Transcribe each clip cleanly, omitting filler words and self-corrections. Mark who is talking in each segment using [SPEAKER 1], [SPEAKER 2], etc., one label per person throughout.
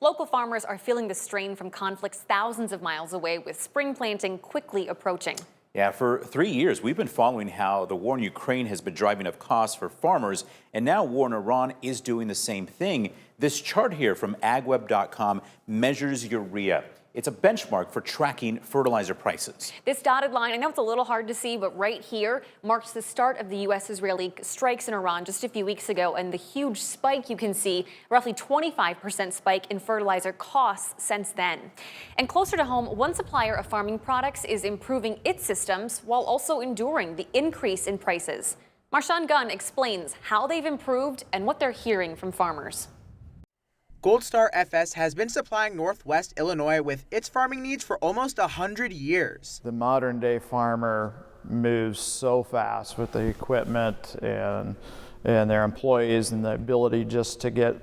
[SPEAKER 1] Local farmers are feeling the strain from conflicts thousands of miles away, with spring planting quickly approaching.
[SPEAKER 2] Yeah, for 3 years, we've been following how the war in Ukraine has been driving up costs for farmers, and now war in Iran is doing the same thing. This chart here from agweb.com measures urea. It's a benchmark for tracking fertilizer prices.
[SPEAKER 1] This dotted line, I know it's a little hard to see, but right here marks the start of the U.S.-Israeli strikes in Iran just a few weeks ago, and the huge spike you can see, roughly 25% spike in fertilizer costs since then. And closer to home, one supplier of farming products is improving its systems while also enduring the increase in prices. Marshawn Gunn explains how they've improved and what they're hearing from farmers.
[SPEAKER 3] Gold Star FS has been supplying Northwest Illinois with its farming needs for almost 100 years.
[SPEAKER 4] The modern day farmer moves so fast with the equipment and their employees and the ability just to get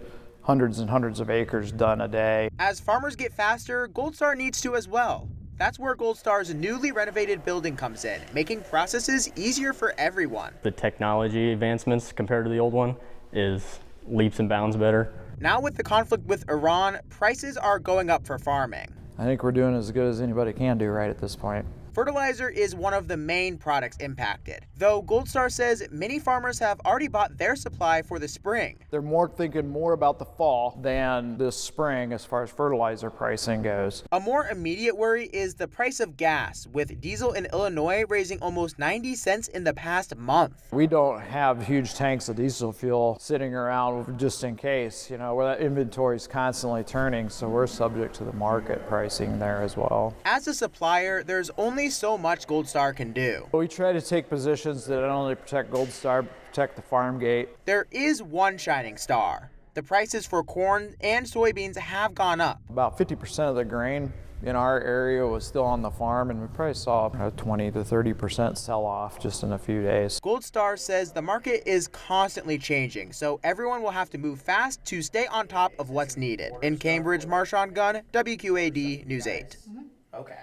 [SPEAKER 4] hundreds and hundreds of acres done a day.
[SPEAKER 3] As farmers get faster, Gold Star needs to as well. That's where Gold Star's newly renovated building comes in, making processes easier for everyone.
[SPEAKER 5] The technology advancements compared to the old one is leaps and bounds better.
[SPEAKER 3] Now with the conflict with Iran, prices are going up for farming.
[SPEAKER 4] I think we're doing as good as anybody can do right at this point.
[SPEAKER 3] Fertilizer is one of the main products impacted, though Gold Star says many farmers have already bought their supply for the spring.
[SPEAKER 4] They're thinking more about the fall than this spring as far as fertilizer pricing goes.
[SPEAKER 3] A more immediate worry is the price of gas, with diesel in Illinois raising almost 90 cents in the past month.
[SPEAKER 4] We don't have huge tanks of diesel fuel sitting around just in case, where that inventory is constantly turning, so we're subject to the market pricing there as well.
[SPEAKER 3] As a supplier, there's only so much Gold Star can do.
[SPEAKER 4] We try to take positions that not only protect Gold Star, but protect the farm gate.
[SPEAKER 3] There is one shining star. The prices for corn and soybeans have gone up.
[SPEAKER 4] About 50% of the grain in our area was still on the farm, and we probably saw a 20 to 30% sell-off just in a few days.
[SPEAKER 3] Gold Star says the market is constantly changing, so everyone will have to move fast to stay on top of what's needed. In Cambridge, Marshawn Gunn, WQAD News 8.
[SPEAKER 1] Okay.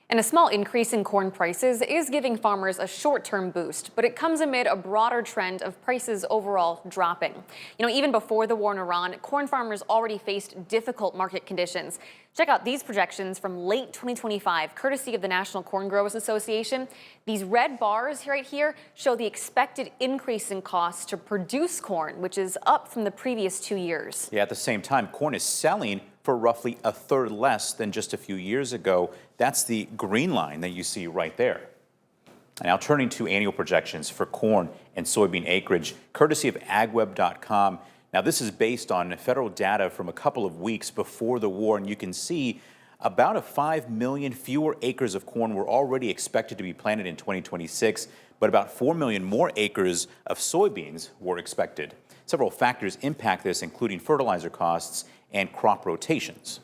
[SPEAKER 1] And a small increase in corn prices is giving farmers a short-term boost, but it comes amid a broader trend of prices overall dropping. Even before the war in Iran, corn farmers already faced difficult market conditions. Check out these projections from late 2025, courtesy of the National Corn Growers Association. These red bars right here show the expected increase in costs to produce corn, which is up from the previous 2 years.
[SPEAKER 2] Yeah, at the same time, corn is selling for roughly a third less than just a few years ago. That's the green line that you see right there. Now turning to annual projections for corn and soybean acreage, courtesy of agweb.com. Now this is based on federal data from a couple of weeks before the war, and you can see about 5 million fewer acres of corn were already expected to be planted in 2026, but about 4 million more acres of soybeans were expected. Several factors impact this, including fertilizer costs and crop rotations.